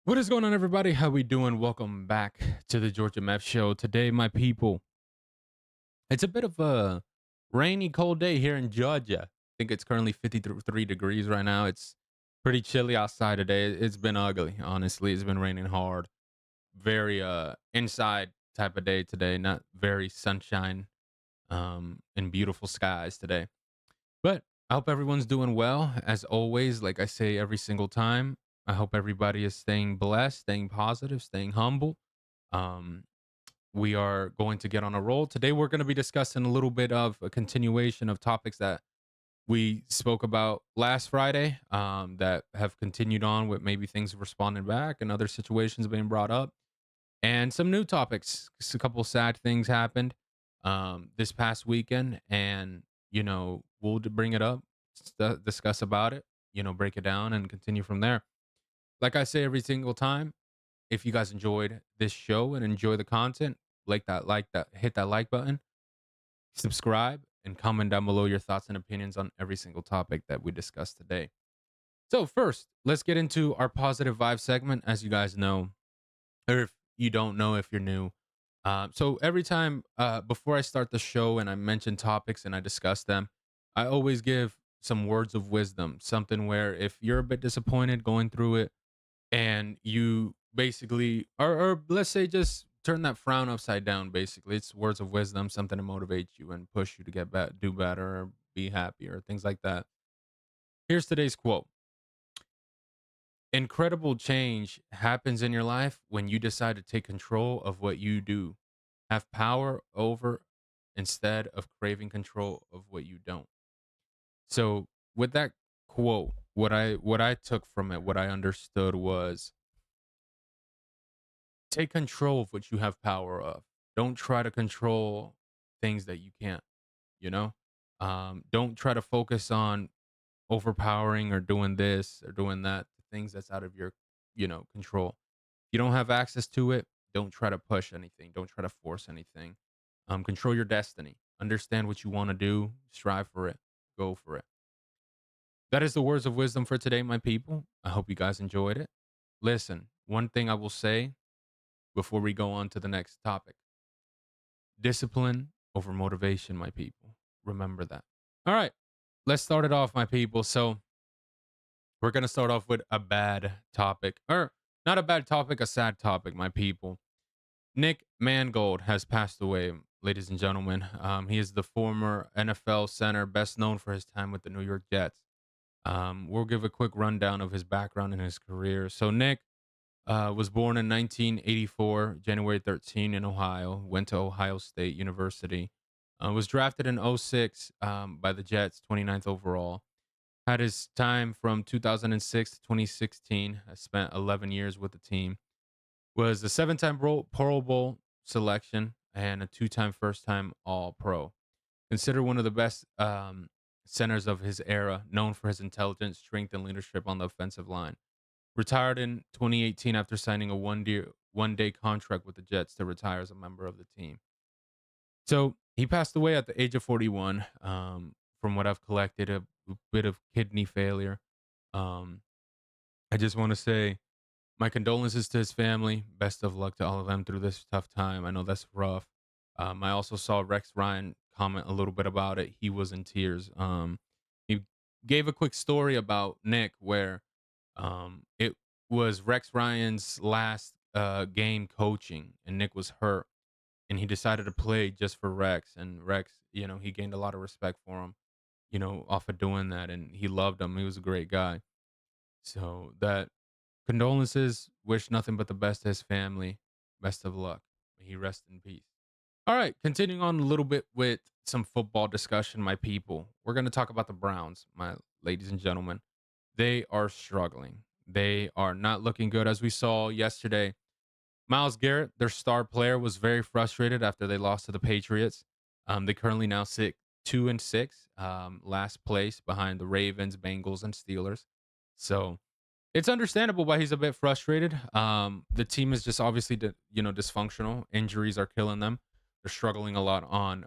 What is going on, everybody? How we doing? Welcome back to the Georgia Map Show. Today, my people, it's a bit of a rainy, cold day here in Georgia. I think it's currently 53 degrees right now. It's pretty chilly outside today. It's been ugly, honestly. It's been raining hard. Very inside type of day today. Not very sunshine and beautiful skies today. But I hope everyone's doing well. As always, like I say every single time, I hope everybody is staying blessed, staying positive, staying humble. Um, we are going to get on a roll. Today, we're going to be discussing a little bit of a continuation of topics that we spoke about last Friday that have continued on with maybe things responding back and other situations being brought up and some new topics. A couple sad things happened this past weekend, and we'll bring it up, discuss about it, break it down, and continue from there. Like I say every single time, if you guys enjoyed this show and enjoy the content, hit that like button, subscribe, and comment down below your thoughts and opinions on every single topic that we discussed today. So first, let's get into our positive vibe segment. As you guys know, or if you don't know, if you're new. So every time before I start the show and I mention topics and I discuss them, I always give some words of wisdom, something where if you're a bit disappointed going through it and you basically, or let's say just turn that frown upside down, basically, it's words of wisdom, something to motivate you and push you to get better, do better, or be happier, things like that. Here's today's quote. Incredible change happens in your life when you decide to take control of what you do, have power over instead of craving control of what you don't. So, with that quote, what I took from it, what I understood was take control of what you have power of. Don't try to control things that you can't, you know? Don't try to focus on overpowering or doing this or doing that, things that's out of your, control. You don't have access to it, don't try to push anything. Don't try to force anything. Control your destiny. Understand what you want to do. Strive for it. Go for it. That is the words of wisdom for today, my people. I hope you guys enjoyed it. Listen, one thing I will say before we go on to the next topic: discipline over motivation, my people. Remember that. All right, let's start it off, my people. So, we're going to start off with a bad topic, or not a bad topic, a sad topic, my people. Nick Mangold has passed away, ladies and gentlemen. He is the former NFL center, best known for his time with the New York Jets. We'll give a quick rundown of his background and his career. So, Nick was born in 1984, January 13, in Ohio, went to Ohio State University, was drafted in '06 by the Jets, 29th overall. Had his time from 2006 to 2016, spent 11 years with the team, was a seven-time Pro Bowl selection and a two-time first-time All-Pro. Considered one of the best centers of his era, known for his intelligence, strength, and leadership on the offensive line. Retired in 2018 after signing a one-day contract with the Jets to retire as a member of the team. So he passed away at the age of 41. From what I've collected, a bit of kidney failure. Um, I just want to say my condolences to his family. Best of luck to all of them through this tough time. I know that's rough. I also saw Rex Ryan comment a little bit about it. He was in tears. He gave a quick story about Nick where it was Rex Ryan's last game coaching, and Nick was hurt, and he decided to play just for Rex. And Rex, he gained a lot of respect for him, off of doing that, and he loved him. He was a great guy. So that condolences, wish nothing but the best to his family. Best of luck. May he rest in peace. All right, continuing on a little bit with some football discussion, my people. We're going to talk about the Browns, my ladies and gentlemen. They are struggling. They are not looking good. As we saw yesterday, Miles Garrett, their star player, was very frustrated after they lost to the Patriots. They currently now sit 2-6, last place behind the Ravens, Bengals, and Steelers. So it's understandable why he's a bit frustrated. The team is just obviously, dysfunctional. Injuries are killing them. They're struggling a lot on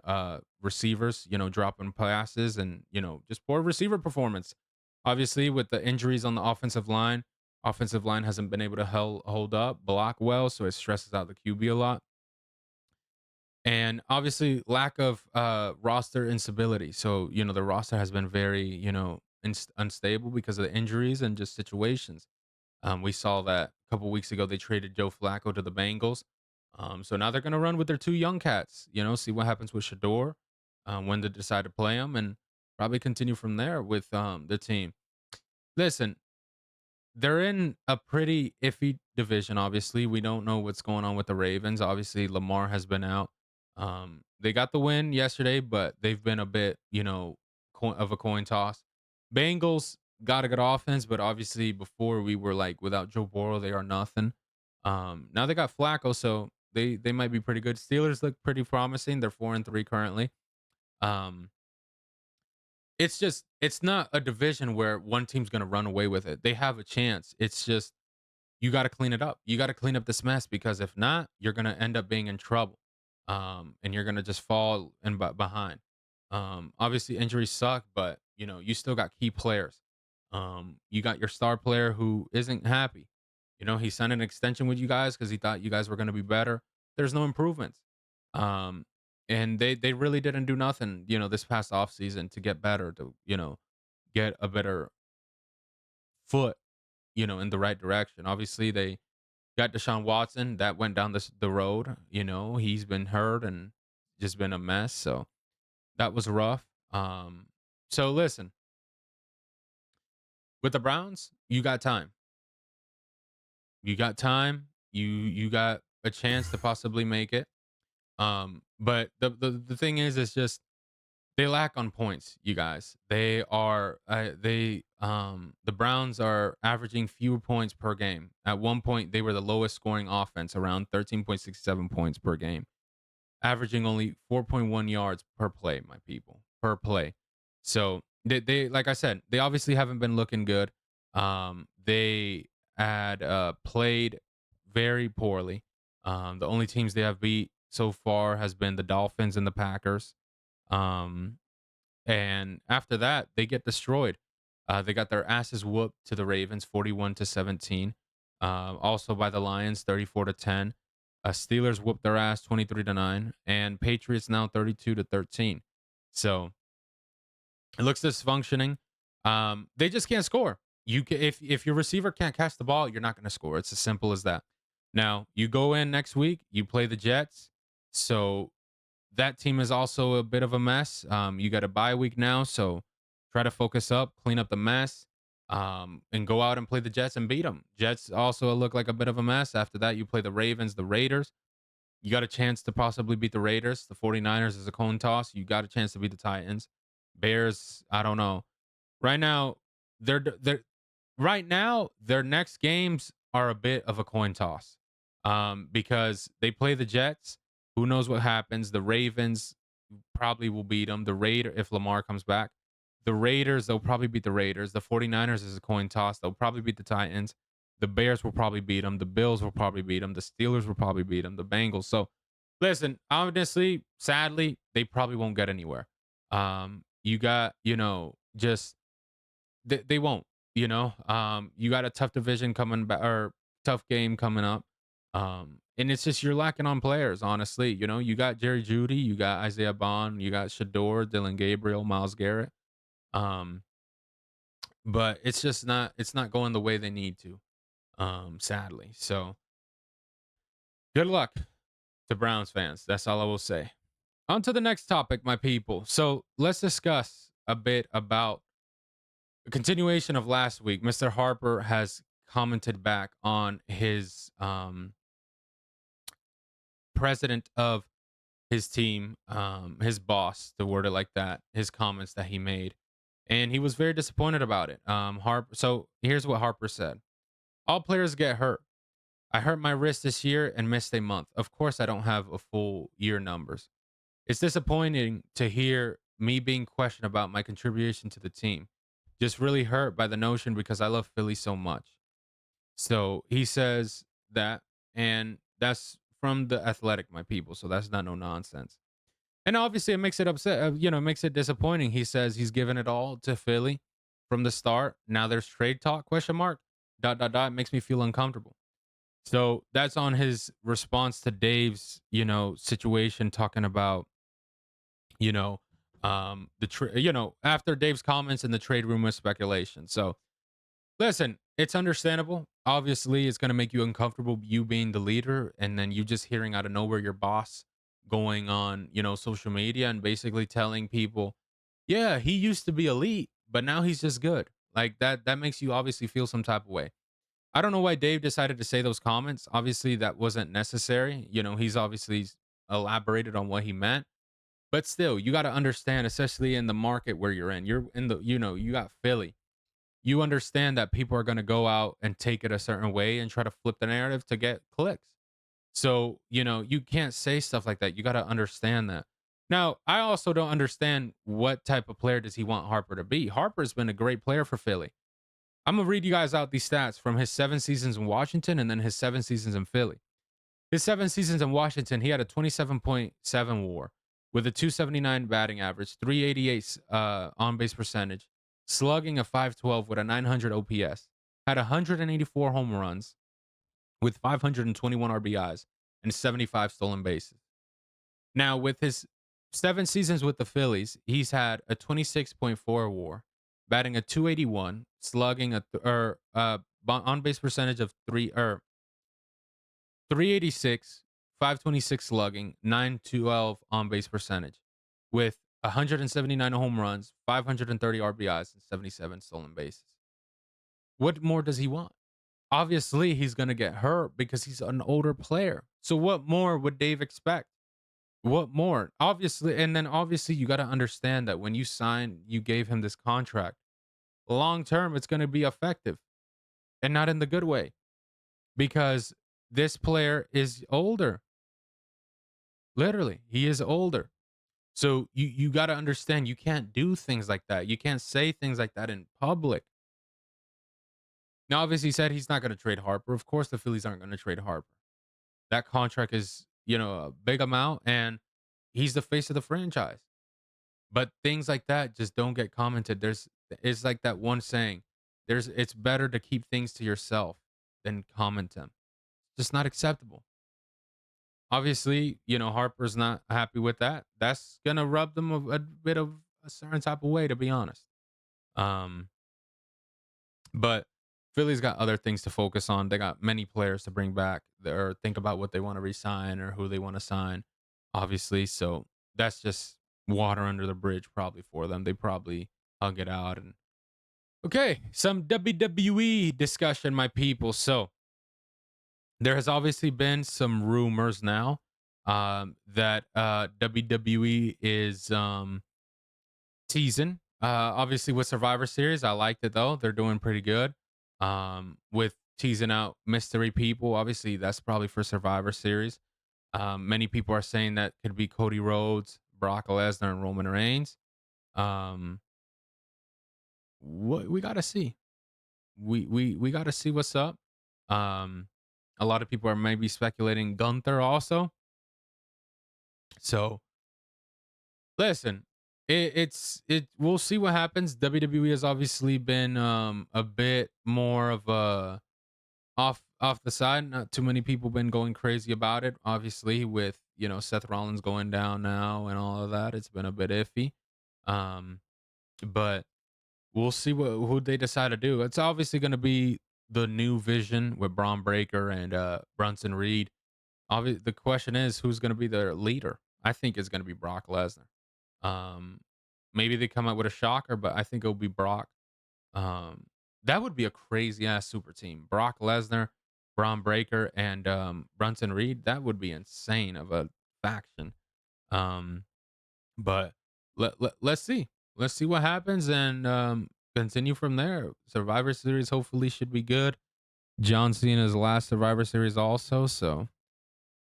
receivers, dropping passes and, just poor receiver performance. Obviously, with the injuries on the offensive line, Offensive line hasn't been able to hold up, block well, so it stresses out the QB a lot. And obviously, lack of roster instability. So, the roster has been very, unstable because of the injuries and just situations. We saw that a couple weeks ago. They traded Joe Flacco to the Bengals. So now they're going to run with their two young cats, see what happens with Shador, when they decide to play him, and probably continue from there with the team. Listen, they're in a pretty iffy division, obviously. We don't know what's going on with the Ravens. Obviously, Lamar has been out. They got the win yesterday, but they've been a bit, of a coin toss. Bengals got a good offense, but obviously before we were like without Joe Burrow, they are nothing. Now they got Flacco, so they might be pretty good. Steelers look pretty promising. They're 4-3 currently. Um, it's not a division where one team's gonna run away with it. They have a chance. It's just you got to clean it up. You got to clean up this mess because if not, you're going to end up being in trouble. And you're going to just fall in behind. Obviously injuries suck, but you still got key players. You got your star player who isn't happy. He signed an extension with you guys because he thought you guys were going to be better. There's no improvements. Um, and they really didn't do nothing, this past off season to get better, to, get a better foot, in the right direction. Obviously, they got Deshaun Watson that went down the road. He's been hurt and just been a mess. So that was rough. So listen, with the Browns, you got time. You got time. You got a chance to possibly make it. But the thing is just they lack on points, you guys. The Browns are averaging fewer points per game. At one point, they were the lowest scoring offense, around 13.67 points per game, averaging only 4.1 yards per play, my people, per play. So they like I said, they obviously haven't been looking good. They had played very poorly. The only teams they have beat so far has been the Dolphins and the Packers. Um, and after that, they get destroyed. They got their asses whooped to the Ravens, 41-17. Also by the Lions, 34-10. Steelers whooped their ass, 23-9, and Patriots now 32-13. So it looks dysfunctioning. They just can't score. If your receiver can't catch the ball, you're not going to score. It's as simple as that. Now you go in next week, you play the Jets. So that team is also a bit of a mess. You got a bye week now, so try to focus up, clean up the mess, and go out and play the Jets and beat them. Jets also look like a bit of a mess. After that, you play the Ravens, the Raiders. You got a chance to possibly beat the Raiders. The 49ers is a coin toss. You got a chance to beat the Titans. Bears, I don't know. Right now, they're right now their next games are a bit of a coin toss. Because they play the Jets. Who knows what happens? The Ravens probably will beat them. The Raider, if Lamar comes back. The Raiders, they'll probably beat the Raiders. The 49ers is a coin toss. They'll probably beat the Titans. The Bears will probably beat them. The Bills will probably beat them. The Steelers will probably beat them. The Bengals. So, listen, honestly, sadly, they probably won't get anywhere. You got, just they won't. You got a tough division coming back, or tough game coming up. And it's just you're lacking on players, honestly. You got Jerry Judy, you got Isaiah Bond, you got Shador, Dylan Gabriel, Miles Garrett. Um, but it's not going the way they need to, sadly. So good luck to Browns fans. That's all I will say. On to the next topic, my people. So let's discuss a bit about a continuation of last week. Mr. Harper has commented back on his president of his team, his boss, to word it like that, his comments that he made. And he was very disappointed about it. Harper. So here's what Harper said: all players get hurt. I hurt my wrist this year and missed a month. Of course, I don't have a full year numbers. It's disappointing to hear me being questioned about my contribution to the team. Just really hurt by the notion because I love Philly so much. So he says that, and that's from the Athletic, my people. So that's not no nonsense. And obviously, it makes it upset. Makes it disappointing. He says he's given it all to Philly from the start. Now there's trade talk? Question mark. dot dot dot makes me feel uncomfortable. So that's on his response to Dave's, situation talking about, you know, after Dave's comments in the trade rumor speculation. So listen, it's understandable. Obviously, it's going to make you uncomfortable, you being the leader, and then you just hearing out of nowhere your boss going on, social media and basically telling people, yeah, he used to be elite, but now he's just good. Like that makes you obviously feel some type of way. I don't know why Dave decided to say those comments. Obviously, that wasn't necessary. He's obviously elaborated on what he meant. But still, you got to understand, especially in the market where you're in. You're in the, you got Philly. You understand that people are going to go out and take it a certain way and try to flip the narrative to get clicks. So, you can't say stuff like that. You got to understand that. Now, I also don't understand what type of player does he want Harper to be. Harper's been a great player for Philly. I'm gonna read you guys out these stats from his 7 seasons in Washington and then his 7 seasons in Philly. His 7 seasons in Washington, he had a 27.7 WAR with a 279 batting average, 388 on base percentage, slugging a 512 with a 900 OPS, had 184 home runs with 521 RBIs and 75 stolen bases. Now, with his 7 seasons with the Phillies, he's had a 26.4 WAR, batting a 281, slugging on base percentage of 386, 526 slugging, 912 on base percentage, with 179 home runs, 530 RBIs, and 77 stolen bases. What more does he want? Obviously, he's going to get hurt because he's an older player. So, what more would Dave expect? What more? Obviously, and then obviously, you got to understand that when you gave him this contract. Long term, it's going to be effective and not in the good way because this player is older. Literally, he is older. So you got to understand you can't do things like that. You can't say things like that in public. Now, obviously, he said he's not going to trade Harper. Of course, the Phillies aren't going to trade Harper. That contract is, a big amount, and he's the face of the franchise. But things like that just don't get commented. It's like that one saying, it's better to keep things to yourself than comment them. Just not acceptable. Obviously, Harper's not happy with that. That's gonna rub them a bit of a certain type of way, to be honest. Um, but Philly's got other things to focus on. They got many players to bring back or think about what they want to resign or who they want to sign, obviously. So that's just water under the bridge probably for them. They probably hug it out and okay, some WWE discussion, my people. So there has obviously been some rumors now that WWE is teasing. Obviously with Survivor Series, I liked it though. They're doing pretty good. With teasing out mystery people, obviously that's probably for Survivor Series. Many people are saying that could be Cody Rhodes, Brock Lesnar, and Roman Reigns. Um, what we gotta see. We gotta see what's up. Um, a lot of people are maybe speculating Gunther also. So listen, it. We'll see what happens. WWE has obviously been a bit more of a off the side. Not too many people been going crazy about it. Obviously, with Seth Rollins going down now and all of that, it's been a bit iffy. Um, but we'll see who they decide to do. It's obviously going to be the new vision with Braun Breaker and Brunson Reed. The question is who's going to be their leader. I think it's going to be Brock Lesnar. Um, Maybe they come out with a shocker, but I think it'll be Brock. Um, that would be a crazy ass super team. Brock Lesnar, Braun Breaker, and Brunson Reed. That would be insane of a faction. Um, but let's see. Let's see what happens and continue from there. Survivor Series hopefully should be good. John Cena's last Survivor Series also, so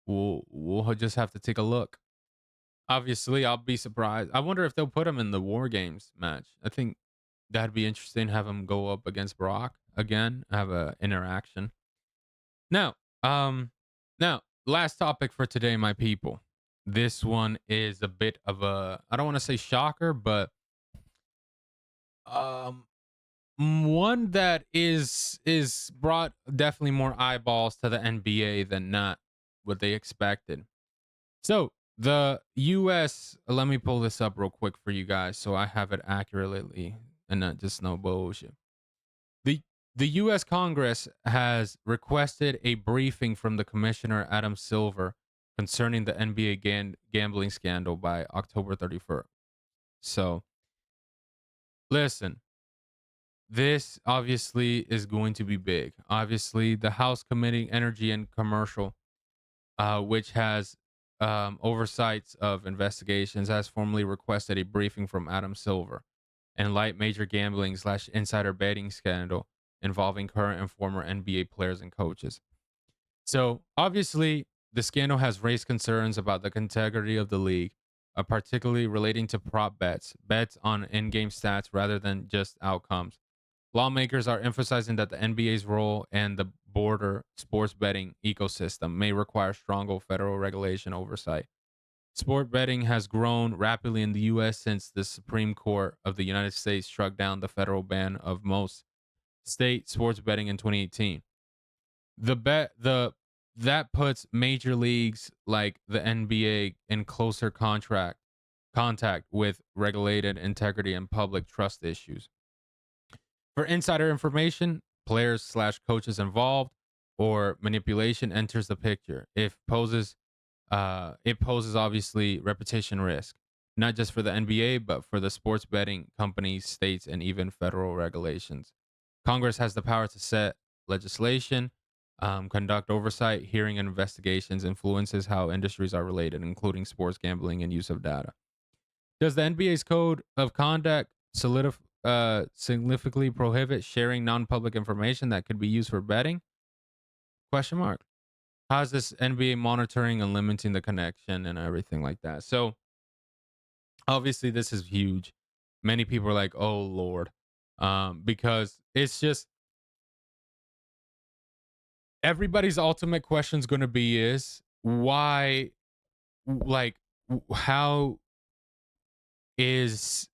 we'll just have to take a look. Obviously, I'll be surprised. I wonder if they'll put him in the War Games match. I think that'd be interesting. Have him go up against Brock again, have a interaction. Now, now last topic for today, my people. This one is a bit of a I don't want to say shocker, but um one that is brought definitely more eyeballs to the NBA than not what they expected. So the US, let me pull this up real quick for you guys so I have it accurately and not just no bullshit. The the US Congress has requested a briefing from the Commissioner Adam Silver concerning the NBA gambling scandal by October 31st. So listen, this obviously is going to be big. Obviously, the House Committee Energy and Commercial, which has oversights of investigations, has formally requested a briefing from Adam Silver and light major gambling slash insider betting scandal involving current and former NBA players and coaches. So obviously, the scandal has raised concerns about the integrity of the league, particularly relating to prop bets on in-game stats rather than just outcomes. Lawmakers are emphasizing that the NBA's role and the border sports betting ecosystem may require stronger federal regulation oversight. Sport betting has grown rapidly in the U.S. since the Supreme Court of the United States struck down the federal ban of most state sports betting in 2018. The bet the That puts major leagues like the NBA in closer contract contact with regulated integrity and public trust issues. For insider information, players slash coaches involved or manipulation enters the picture. It poses obviously repetition risk, not just for the NBA, but for the sports betting companies, states, and even federal regulations. Congress has the power to set legislation, conduct oversight, hearing, and investigations, influences how industries are related, including sports gambling and use of data. Does the NBA's code of conduct significantly prohibit sharing non-public information that could be used for betting? Question mark. How's this NBA monitoring and limiting the connection and everything like that? So obviously this is huge. Many people are like, "Oh Lord," because it's just everybody's ultimate question is going to be is why, like, how is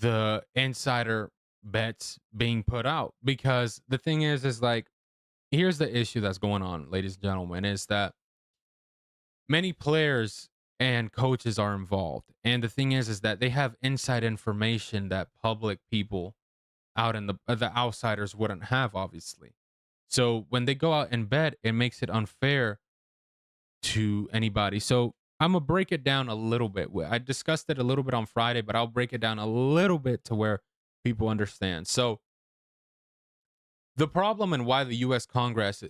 the insider bets being put out? Because the thing is like, here's the issue that's going on, ladies and gentlemen, is that many players and coaches are involved. And the thing is that they have inside information that public people out in the outsiders wouldn't have, obviously. So when they go out and bet, it makes it unfair to anybody. So I'm gonna break it down a little bit. I discussed it a little bit on Friday, but I'll break it down a little bit to where people understand. So the problem and why the U.S. Congress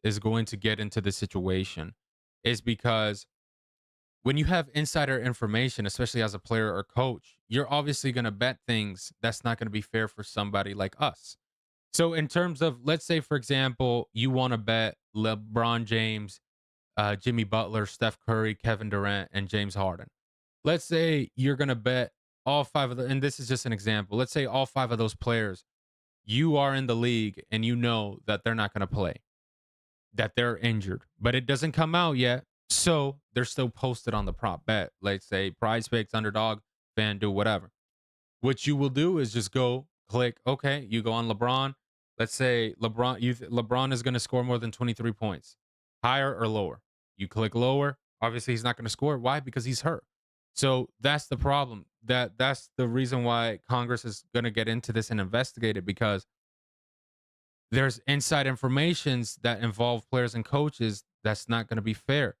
is going to get into this situation is because when you have insider information, especially as a player or coach, you're obviously going to bet things that's not going to be fair for somebody like us. So, in terms of, let's say, for example, you want to bet LeBron James, Jimmy Butler, Steph Curry, Kevin Durant, and James Harden. Let's say you're going to bet all five of them, and this is just an example. Let's say all five of those players, you are in the league and you know that they're not going to play, that they're injured, but it doesn't come out yet. So they're still posted on the prop bet. Let's say Prize Picks, Underdog, FanDuel, whatever. What you will do is just go click. Okay, you go on LeBron. Let's say LeBron is going to score more than 23 points, higher or lower. You click lower. Obviously, he's not going to score. Why? Because he's hurt. So that's the problem. That's the reason why Congress is going to get into this and investigate it, because there's inside informations that involve players and coaches that's not going to be fair.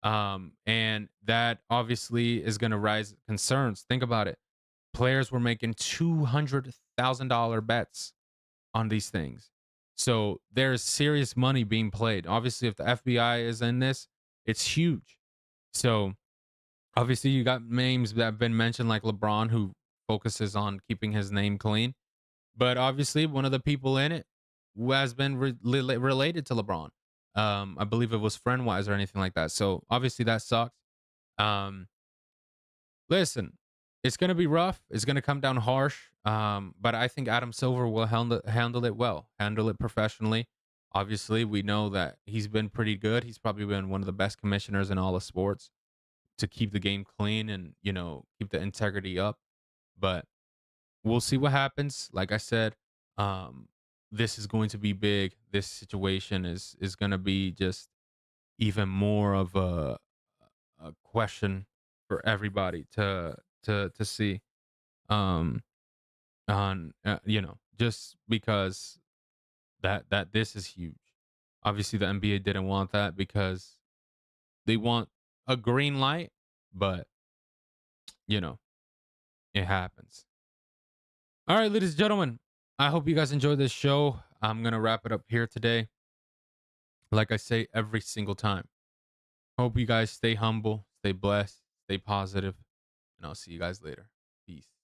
And that obviously is going to raise concerns. Think about it. Players were making $200,000 bets on these things. So there's serious money being played. Obviously, if the FBI is in this, it's huge. So obviously, you got names that have been mentioned like LeBron, who focuses on keeping his name clean. But obviously, one of the people in it who has been related to LeBron. I believe it was friend wise or anything like that. So obviously that sucks. Um, Listen, it's gonna be rough. It's gonna come down harsh. But I think Adam Silver will handle it well, handle it professionally. Obviously, we know that he's been pretty good. He's probably been one of the best commissioners in all of sports to keep the game clean and keep the integrity up. But we'll see what happens. Like I said, um, this is going to be big. This situation is going to be just even more of a question for everybody to see. Um, on just because that this is huge. Obviously, the NBA didn't want that because they want a green light, but you know it happens. All right, ladies and gentlemen, I hope you guys enjoyed this show. I'm gonna wrap it up here today. Like I say every single time. Hope you guys stay humble, stay blessed, stay positive, and I'll see you guys later. Peace.